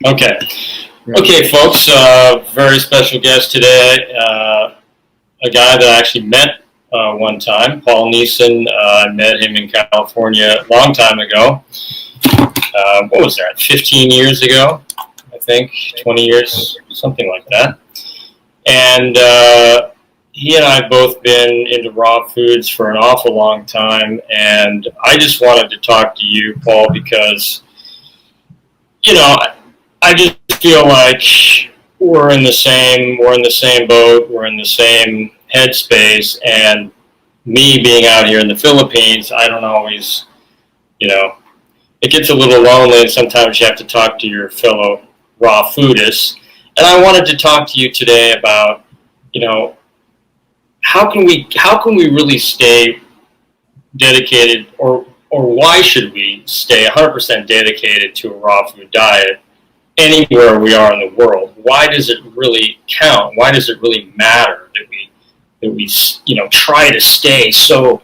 Okay. Yeah. Okay, folks. Very special guest today. A guy that I actually met one time, Paul Nison. I met him in California a long time ago. What was that? 15 years ago, I think. 20 years, something like that. And he and I have both been into raw foods for an awful long time. And I just wanted to talk to you, Paul, because I just feel like we're in the same boat, we're in the same headspace, and me being out here in the Philippines, I don't always, it gets a little lonely, and sometimes you have to talk to your fellow raw foodists. And I wanted to talk to you today about, how can we really stay dedicated, or why should we stay 100% dedicated to a raw food diet anywhere we are in the world? Why does it really count? Why does it really matter that we try to stay so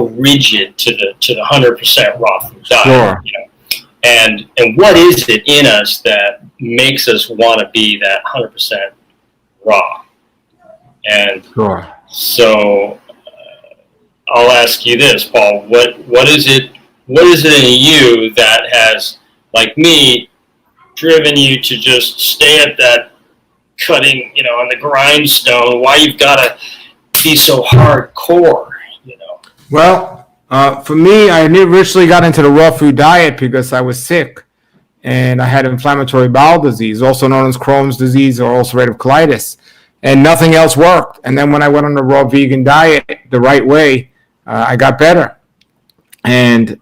rigid to the 100% raw food diet? Sure. And what is it in us that makes us want to be that 100% raw? And Sure. so I'll ask you this, Paul. What is it in you that has, like me, driven you to just stay at that cutting, on the grindstone? Why you've got to be so hardcore, Well, for me, I originally got into the raw food diet because I was sick and I had inflammatory bowel disease, also known as Crohn's disease or ulcerative colitis, and nothing else worked. And then when I went on the raw vegan diet the right way, I got better. And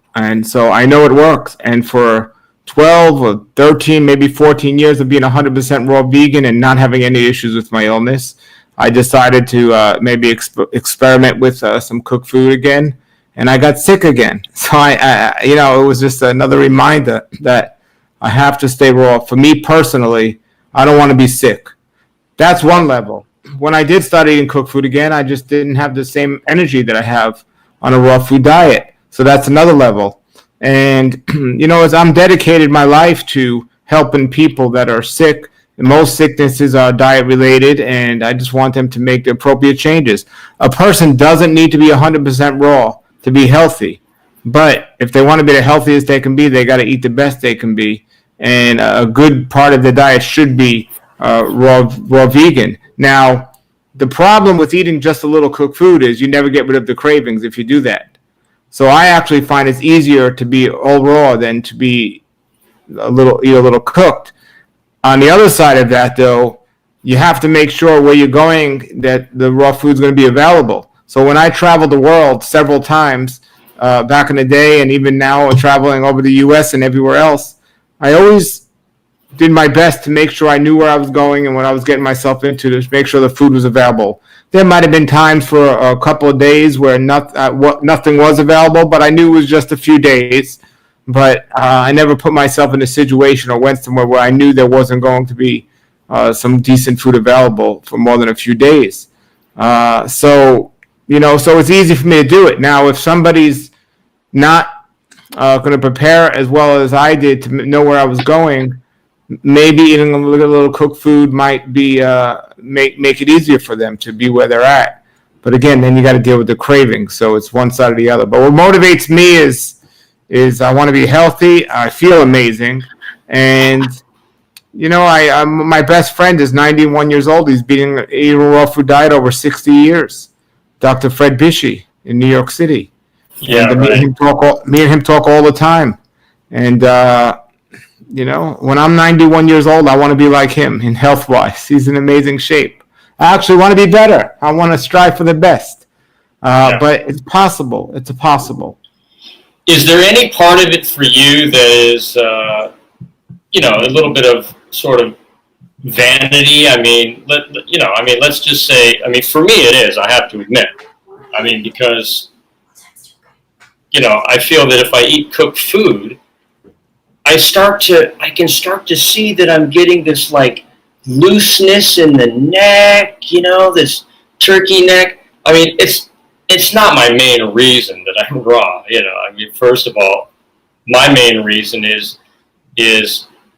so I know it works. And for 12 or 13, maybe 14 years of being 100% raw vegan and not having any issues with my illness, I decided to maybe experiment with some cooked food again, and I got sick again. So it was just another reminder that I have to stay raw. For me personally, I don't want to be sick. That's one level. When I did start eating cooked food again, I just didn't have the same energy that I have on a raw food diet. So that's another level. And, as I'm dedicated my life to helping people that are sick, and most sicknesses are diet related, and I just want them to make the appropriate changes. A person doesn't need to be 100% raw to be healthy. But if they want to be the healthiest they can be, they got to eat the best they can be. And a good part of the diet should be raw vegan. Now, the problem with eating just a little cooked food is you never get rid of the cravings if you do that. So I actually find it's easier to be all raw than to be eat a little cooked. On the other side of that, though, you have to make sure where you're going that the raw food is going to be available. So when I traveled the world several times back in the day, and even now traveling over the U.S. and everywhere else, I always did my best to make sure I knew where I was going and what I was getting myself into to make sure the food was available. There might have been times for a couple of days where nothing was available, but I knew it was just a few days. But I never put myself in a situation or went somewhere where I knew there wasn't going to be some decent food available for more than a few days. So it's easy for me to do it. Now, if somebody's not going to prepare as well as I did to know where I was going, maybe eating a little cooked food might be make it easier for them to be where they're at. But again, then you got to deal with the cravings. So it's one side or the other. But what motivates me is I want to be healthy. I feel amazing, and my best friend is 91 years old. He's been eating a raw food diet over 60 years. Dr. Fred Bishy in New York City. Yeah, and right. Me and him talk all the time. And when I'm 91 years old, I want to be like him in health-wise. He's in amazing shape. I actually want to be better. I want to strive for the best. But it's possible. It's possible. Is there any part of it for you that is, a little bit of sort of vanity? I mean, let's just say, for me it is, I have to admit. Because, I feel that if I eat cooked food, I can start to see that I'm getting this like looseness in the neck, this turkey neck. It's not my main reason that I'm raw. First of all, my main reason is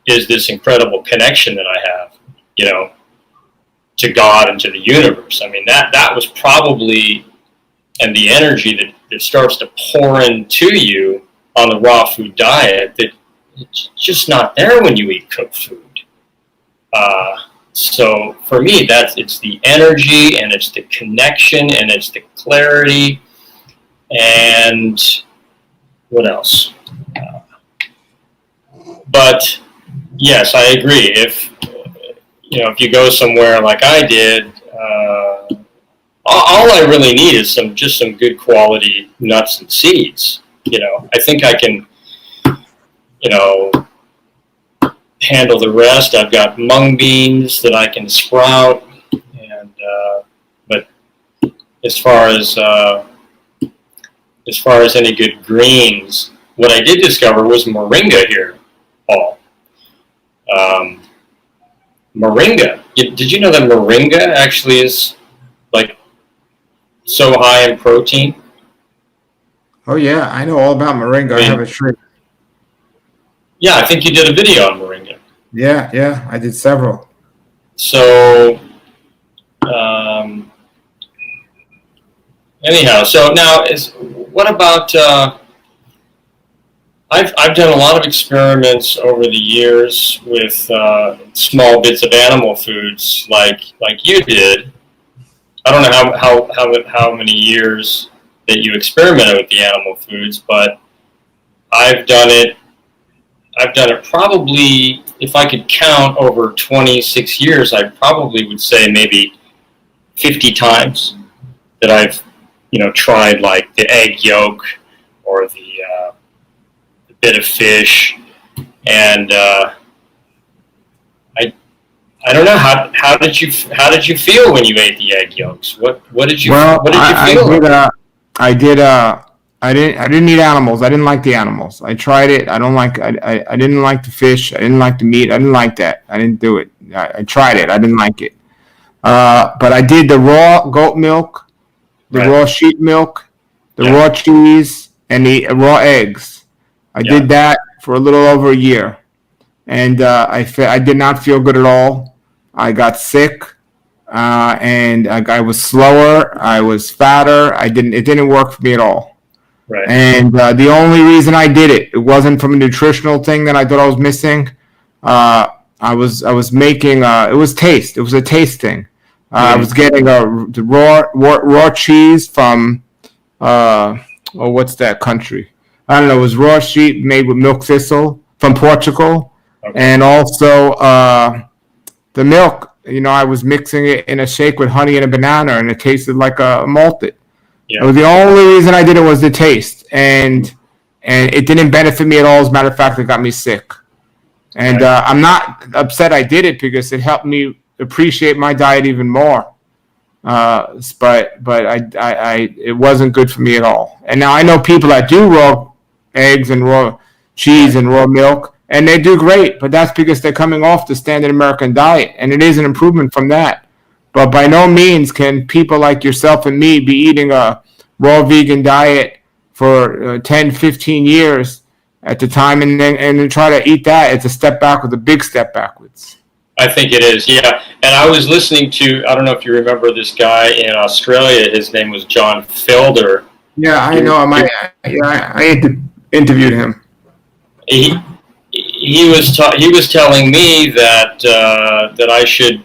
is this incredible connection that I have, to God and to the universe. I mean, that was probably, and the energy that starts to pour into you on the raw food diet, that it's just not there when you eat cooked food. So for me, it's the energy, and it's the connection, and it's the clarity, and what else? But yes, I agree. If you go somewhere like I did, all I really need is just some good quality nuts and seeds. I think I can, handle the rest. I've got mung beans that I can sprout, and but as far as any good greens, what I did discover was moringa here, Paul. Moringa. Did you know that moringa actually is like so high in protein? Oh yeah, I know all about moringa. I have a tree. Yeah, I think you did a video on moringa. Yeah, I did several. So, anyhow, so now what about? I've done a lot of experiments over the years with small bits of animal foods, like you did. I don't know how many years that you experimented with the animal foods, but I've done it probably, if I could count over 26 years, I probably would say maybe 50 times that I've, tried like the egg yolk or the bit of fish, and I don't know how did you feel when you ate the egg yolks? What did you feel? I didn't eat animals. I didn't like the animals. I tried it. I didn't like the fish. I didn't like the meat. I didn't like that. I didn't do it. I tried it. I didn't like it. But I did the raw goat milk, the raw sheep milk, the raw cheese, and the raw eggs. I did that for a little over a year, and I did not feel good at all. I got sick, and I was slower. I was fatter. It didn't work for me at all. Right. And the only reason I did it wasn't from a nutritional thing that I thought I was missing. I was making it was taste. It was a taste thing. I was getting the raw cheese from what's that country? I don't know. It was raw sheep made with milk thistle from Portugal, and also the milk. I was mixing it in a shake with honey and a banana, and it tasted like a malted. Yeah. It was the only reason I did it was the taste, and it didn't benefit me at all. As a matter of fact, it got me sick. And I'm not upset I did it because it helped me appreciate my diet even more. But it wasn't good for me at all. And now I know people that do raw eggs and raw cheese and raw milk, and they do great. But that's because they're coming off the standard American diet, and it is an improvement from that. But by no means can people like yourself and me be eating a raw vegan diet for 10, 15 years at the time and then try to eat that. It's a step backwards, a big step backwards. I think it is, yeah. And I was listening to, I don't know if you remember this guy in Australia. His name was John Felder. Yeah, I know him. I interviewed him. He was telling me that I should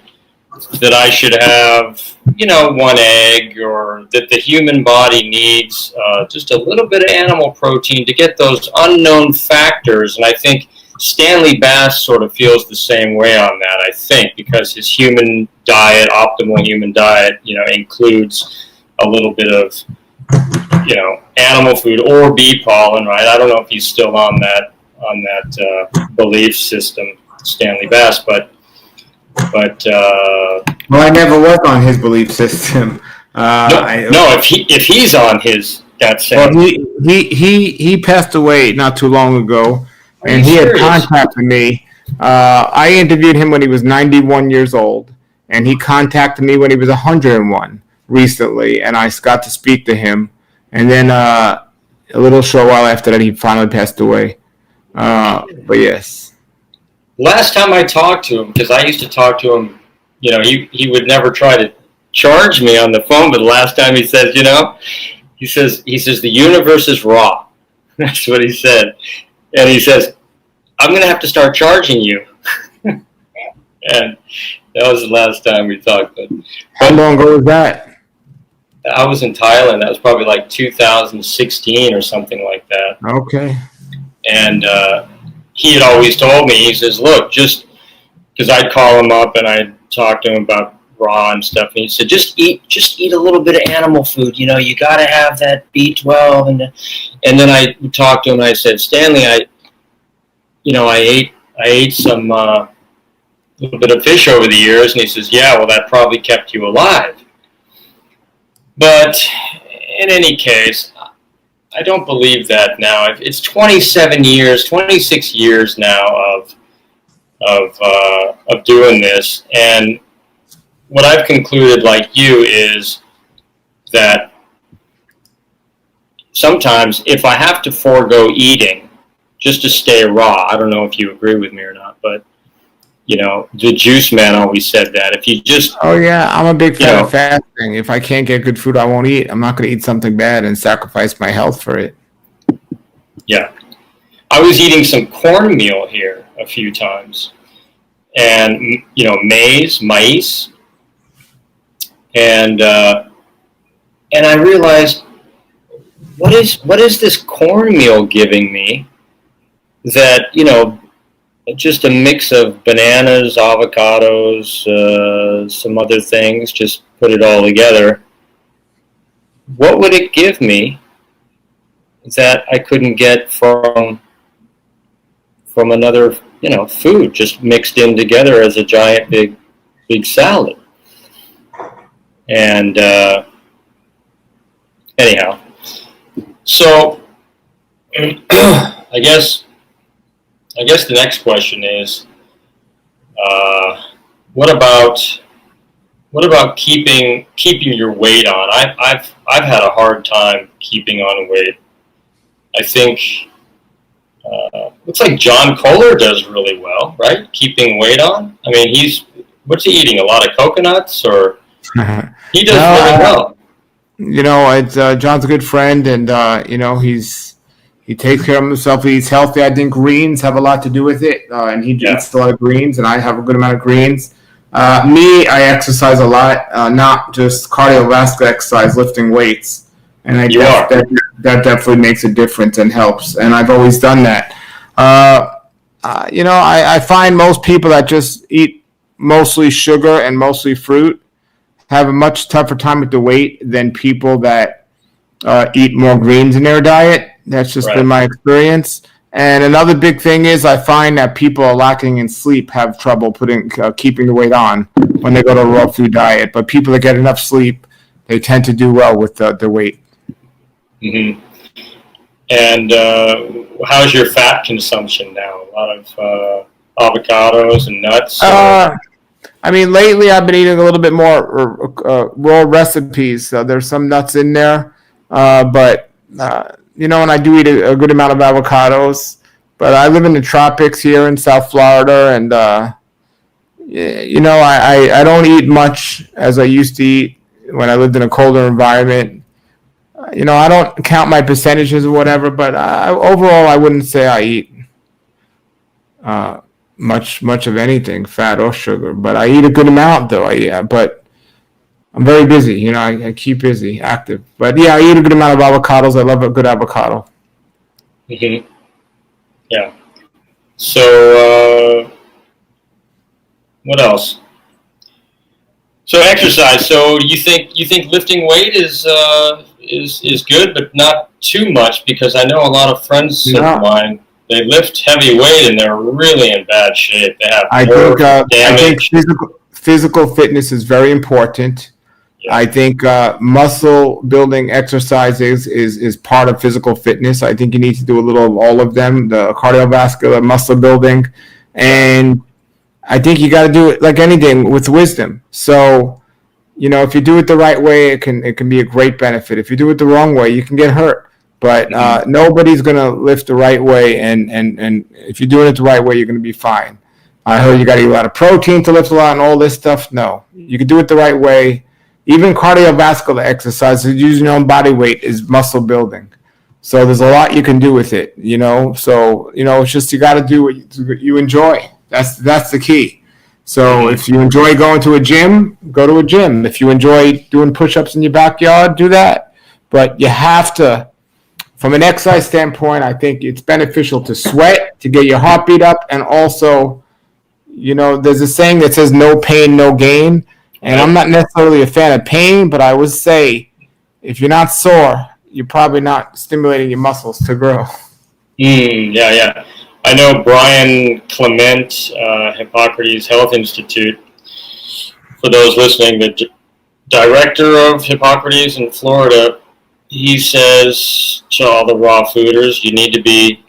have, one egg, or that the human body needs just a little bit of animal protein to get those unknown factors. And I think Stanley Bass sort of feels the same way on that, I think, because his human diet, optimal human diet, includes a little bit of, animal food or bee pollen, right? I don't know if he's still on that belief system, Stanley Bass, but well, I never was on his belief system. If he's on that same. Well, he passed away not too long ago, and he had contacted me. I interviewed him when he was 91 years old, and he contacted me when he was 101 recently, and I got to speak to him. And then a little short while after that, he finally passed away. But yes. Last time I talked to him, because I used to talk to him, he would never try to charge me on the phone, but the last time he says, he says the universe is raw. That's what he said. And he says, I'm going to have to start charging you. And that was the last time we talked. How long ago was that? I was in Thailand. That was probably like 2016 or something like that. Okay. And he had always told me, he says, look, just because I'd call him up and I'd talk to him about raw and stuff, and he said, just eat a little bit of animal food. You got to have that B12. And then I would talk to him and I said, Stanley, I ate some little bit of fish over the years, and he says, yeah, well, that probably kept you alive. But in any case, I don't believe that now. It's 26 years now of doing this, and what I've concluded, like you, is that sometimes if I have to forego eating just to stay raw, I don't know if you agree with me or not, but the juice man always said that if you just Oh yeah, I'm a big fan of fasting. If I can't get good food, I won't eat. I'm not going to eat something bad and sacrifice my health for it. Yeah. I was eating some cornmeal here a few times, and maize, and I realized, what is this cornmeal giving me that just a mix of bananas, avocados, some other things, just put it all together. What would it give me that I couldn't get from another, food just mixed in together as a giant big salad? And anyhow, so I guess the next question is, what about keeping your weight on? I've had a hard time keeping on weight. I think looks like John Kohler does really well, right? Keeping weight on. I mean, what's he eating? A lot of coconuts, or he does really well. It's John's a good friend, and he takes care of himself. He eats healthy. I think greens have a lot to do with it, and he eats a lot of greens, and I have a good amount of greens. I exercise a lot, not just cardiovascular exercise, lifting weights, and I guess that definitely makes a difference and helps. And I've always done that. I find most people that just eat mostly sugar and mostly fruit have a much tougher time with the weight than people that eat more greens in their diet. That's just been my experience. And another big thing is I find that people are lacking in sleep have trouble keeping the weight on when they go to a raw food diet. But people that get enough sleep, they tend to do well with the weight. Mm-hmm. And how's your fat consumption now? A lot of avocados and nuts? Lately I've been eating a little bit more raw recipes. There's some nuts in there, but and I do eat a good amount of avocados. But I live in the tropics here in South Florida, and I don't eat much as I used to eat when I lived in a colder environment. I don't count my percentages or whatever, but overall I wouldn't say I eat much of anything, fat or sugar. But I eat a good amount, though. But I'm very busy. I keep busy, active. But yeah, I eat a good amount of avocados. I love a good avocado. Mm-hmm. Yeah. So what else? So exercise. So you think lifting weight is good, but not too much, because I know a lot of friends of mine, they lift heavy weight and they're really in bad shape. They have damage. I think physical fitness is very important. Yeah. I think muscle building exercises is part of physical fitness. I think you need to do a little of all of them, the cardiovascular, muscle building, and I think you got to do it like anything with wisdom. So, if you do it the right way, it can be a great benefit. If you do it the wrong way, you can get hurt. But nobody's going to lift the right way, and if you're doing it the right way, you're going to be fine. I heard you got to eat a lot of protein to lift a lot and all this stuff. No, you can do it the right way. Even cardiovascular exercises, using your own body weight, is muscle building. So there's a lot you can do with it, you know. So it's just you got to do what you enjoy. That's the key. So if you enjoy going to a gym, go to a gym. If you enjoy doing push-ups in your backyard, do that. But you have to, from an exercise standpoint, I think it's beneficial to sweat, to get your heartbeat up, and also, there's a saying that says no pain, no gain. And I'm not necessarily a fan of pain, but I would say if you're not sore, you're probably not stimulating your muscles to grow. Yeah. I know Brian Clement, Hippocrates Health Institute, for those listening, the director of Hippocrates in Florida, he says to all the raw fooders, you need to be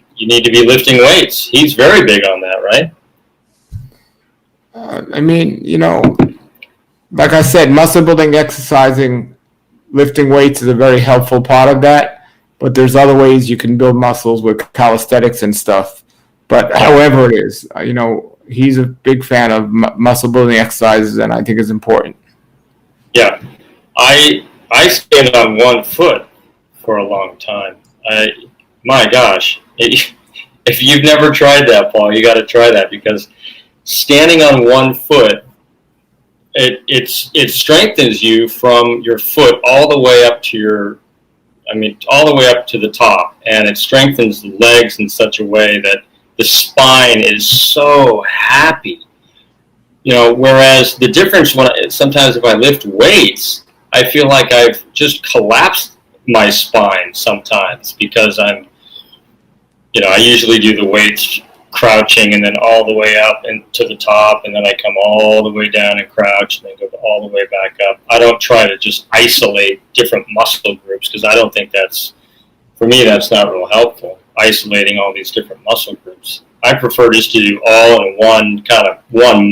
lifting weights. He's very big on that, right? Like I said, muscle building, exercising, lifting weights is a very helpful part of that. But there's other ways you can build muscles with calisthenics and stuff. But however it is, he's a big fan of muscle building exercises, and I think it's important. Yeah, I stand on one foot for a long time. My gosh, if you've never tried that, Paul, you got to try that, because standing on one foot, it strengthens you from your foot all the way up to all the way up to the top, and it strengthens the legs in such a way that the spine is so happy. Whereas the difference sometimes if I lift weights, I feel like I've just collapsed my spine sometimes, because I usually do the weights crouching and then all the way up and to the top, and then I come all the way down and crouch and then go all the way back up. I don't try to just isolate different muscle groups, because I don't think that's not real helpful, isolating all these different muscle groups. I prefer just to do all in one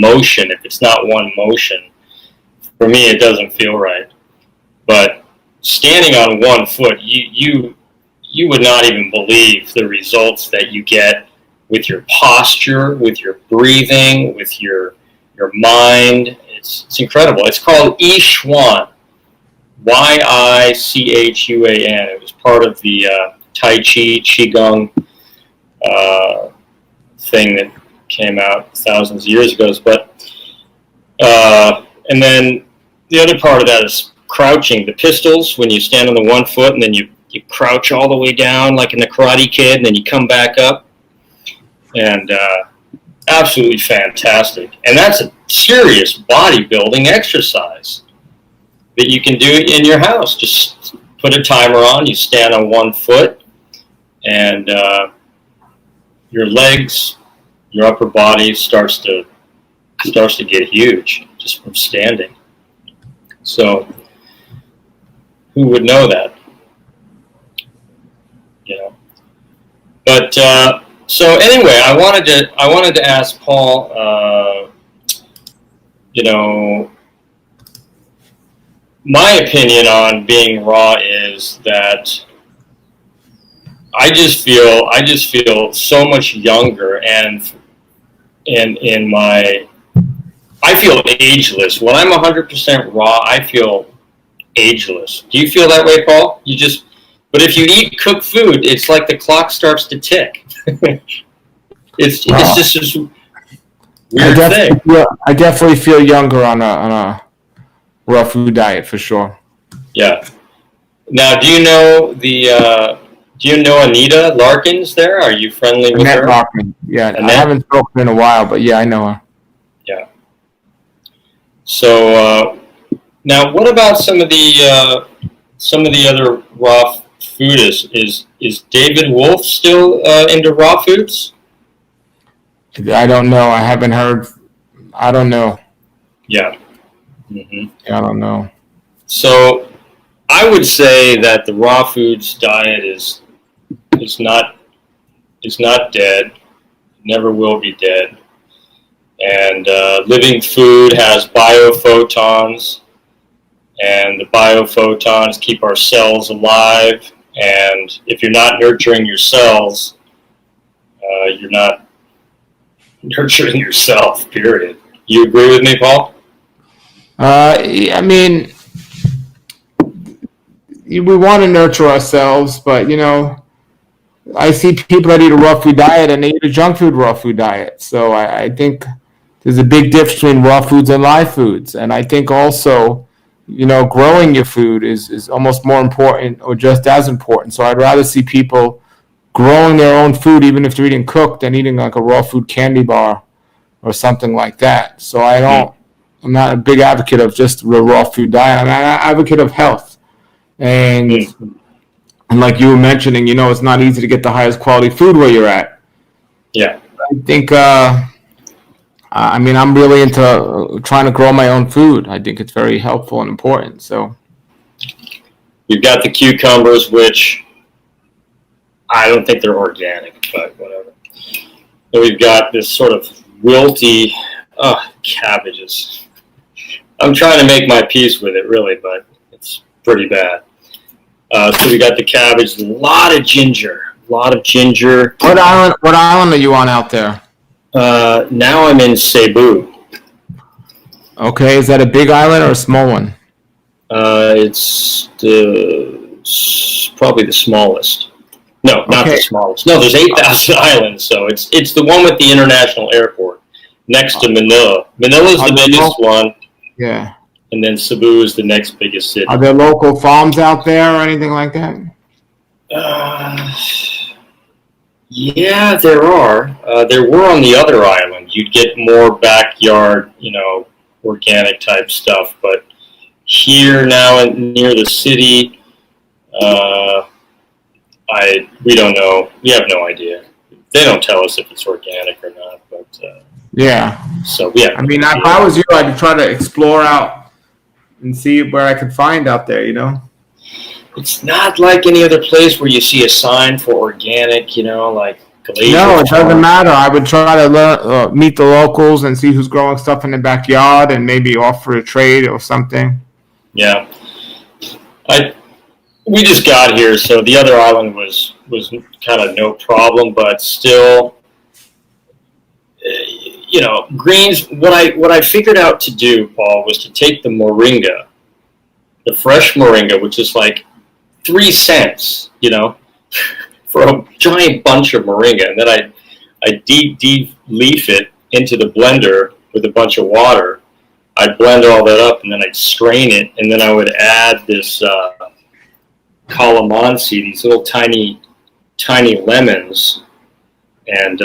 motion. If it's not one motion, for me it doesn't feel right. But standing on one foot, you would not even believe the results that you get with your posture, with your breathing, with your mind. It's incredible. It's called Yichuan, Yichuan. It was part of the Tai Chi, Qigong thing that came out thousands of years ago. But and then the other part of that is crouching. The pistols, when you stand on the one foot and then you crouch all the way down like in the Karate Kid, and then you come back up. And absolutely fantastic. And that's a serious bodybuilding exercise that you can do in your house. Just put a timer on, you stand on one foot, and your legs, your upper body starts to get huge just from standing. So who would know that? But so anyway, I wanted to ask Paul, my opinion on being raw is that I just feel so much younger, and I feel ageless. When I'm 100% raw, I feel ageless. Do you feel that way, Paul? But if you eat cooked food, it's like the clock starts to tick. It's just this weird thing. I definitely feel younger on a raw food diet for sure. Yeah. Now, do you know Anita Larkins there? Are you friendly with her? Larkin. Yeah, Annette? I haven't spoken in a while, but yeah, I know her. Yeah. So now, what about some of the other raw food? Is David Wolf still into raw foods? I don't know. I haven't heard. I don't know. Yeah. Mm-hmm. I don't know. So I would say that the raw foods diet is not dead. Never will be dead. And living food has biophotons, and the biophotons keep our cells alive. And if you're not nurturing your cells, you're not nurturing yourself, period. You agree with me, Paul? I mean, we want to nurture ourselves, but I see people that eat a raw food diet and they eat a junk food raw food diet. So I think there's a big difference between raw foods and live foods. And I think also, growing your food is almost more important or just as important. So I'd rather see people growing their own food, even if they're eating cooked, than eating like a raw food candy bar or something like that. So I'm not a big advocate of just the raw food diet. I'm an advocate of health. And like you were mentioning, it's not easy to get the highest quality food where you're at. Yeah. I think, I'm really into trying to grow my own food. I think it's very helpful and important. So You've got the cucumbers, which I don't think they're organic, but whatever. Then we've got this sort of wilty cabbages. I'm trying to make my peace with it, really, but it's pretty bad. So we got the cabbage, a lot of ginger. What island are you on out there? Now I'm in Cebu. Okay, is that a big island or a small one? It's probably the smallest. No, not the smallest. No, there's 8,000 islands, so it's the one with the international airport next to Manila. Manila's the biggest one. Yeah. And then Cebu is the next biggest city. Are there local farms out there or anything like that? Yeah, there are. There were on the other island. You'd get more backyard, organic type stuff. But here now near the city, we don't know. We have no idea. They don't tell us if it's organic or not. But yeah. So yeah. If I was you, I'd try to explore out and see where I could find out there. It's not like any other place where you see a sign for organic, like Glacier No, it Farm. doesn't matter. I would try to meet the locals and see who's growing stuff in the backyard and maybe offer a trade or something. Yeah. We just got here, so the other island was kind of no problem, but still, greens. What I figured out to do, Paul, was to take the moringa, the fresh moringa, which is like 3 cents, for a giant bunch of moringa, and then I deep leaf it into the blender with a bunch of water. I'd blend all that up, and then I'd strain it, and then I would add this calamansi, these little tiny lemons, and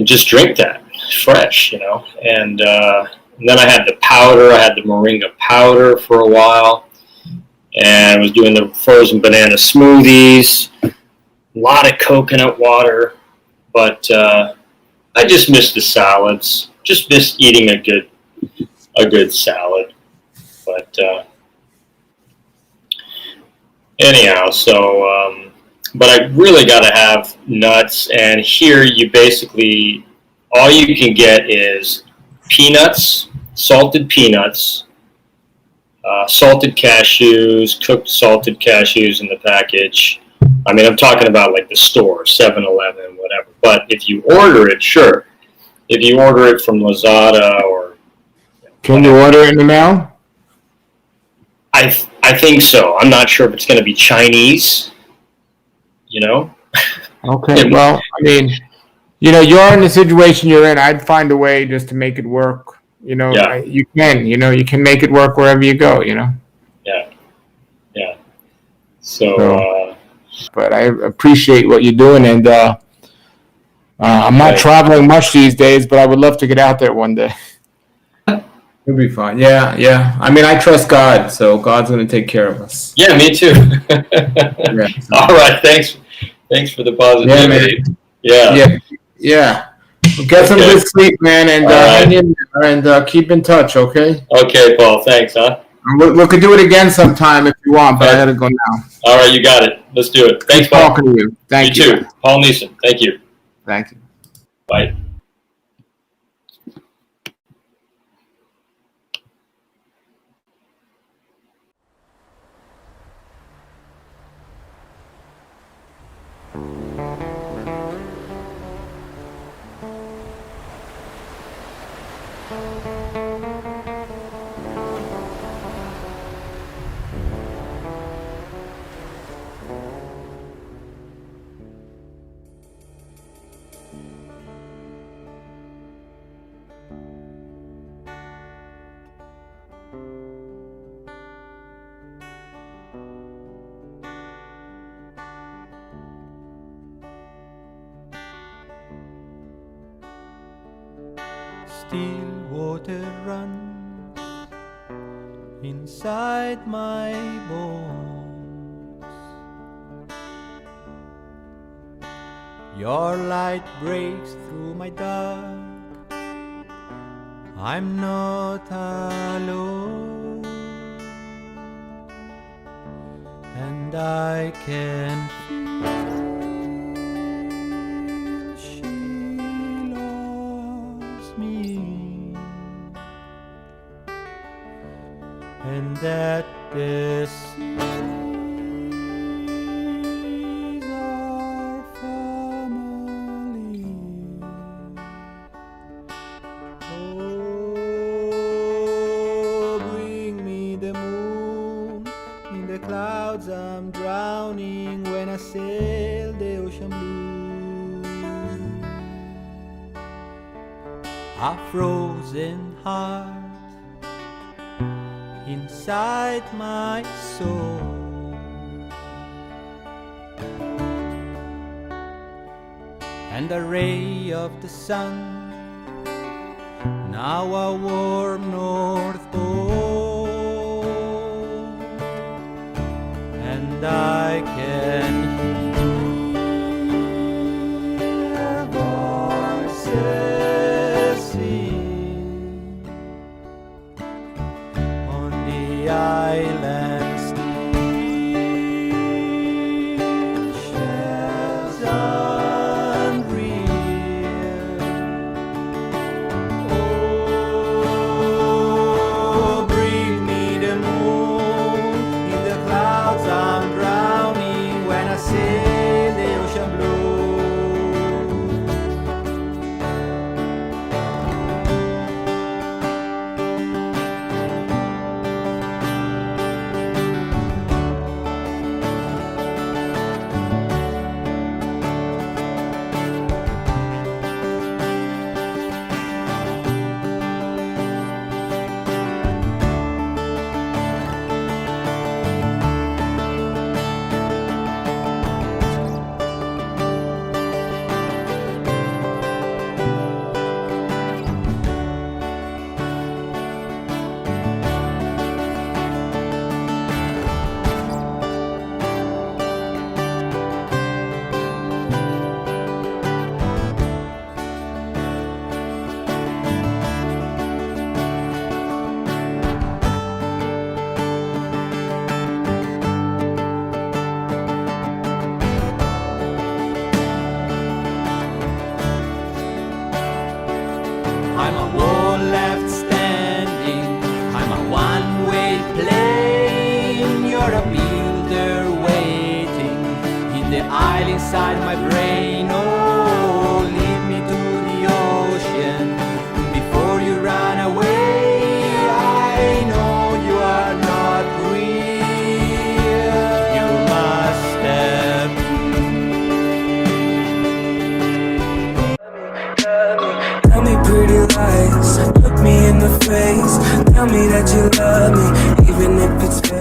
just drink that fresh, And then I had the powder. I had the moringa powder for a while, and I was doing the frozen banana smoothies. A lot of coconut water, but I just missed the salads. Just missed eating a good salad. But anyhow, so but I really got to have nuts, and here you basically all you can get is peanuts, salted peanuts, salted cashews, cooked salted cashews in the package. I'm talking about like the store, 7-Eleven, whatever. But if you order it, sure. If you order it from Lazada or... Can you order it in the mail? I think so. I'm not sure if it's going to be Chinese, Okay, well, you're in the situation you're in. I'd find a way just to make it work. Yeah. You can make it work wherever you go, Yeah. So but I appreciate what you're doing, and I'm not traveling much these days, but I would love to get out there one day. It'll be fine. Yeah. I trust God, so God's going to take care of us. Yeah, me too. Yeah. All right, thanks for the positivity. Yeah. Well, get some good sleep, man, and hang in there and keep in touch, okay? Okay, Paul. Thanks, huh? We could do it again sometime if you want, but I gotta go now. All right, you got it. Let's do it. Thanks, Paul. Talking to you. Thank you. You too. Paul Nison. Thank you. Thank you. Bye. Still water runs inside my bones. Your light breaks through my dark. I'm not alone, and I can feel she loves me, and that the seas are family. Oh, bring me the moon. In the clouds I'm drowning when I sail the ocean blue. A frozen heart inside my soul, and a ray of the sun, now a warm north pole, and I can hear voices sing on the islands, shells unreal. Oh, bring me the moon. In the clouds I'm drowning when I sail the ocean blue. I'm a wall left standing, I'm a one-way plane. You're a builder waiting in the aisle inside my brain. Oh, lead me to the ocean before you run away. I know you are not real. You must have Tell me pretty lies, look me in the face. Tell me that you love me, even if it's fake.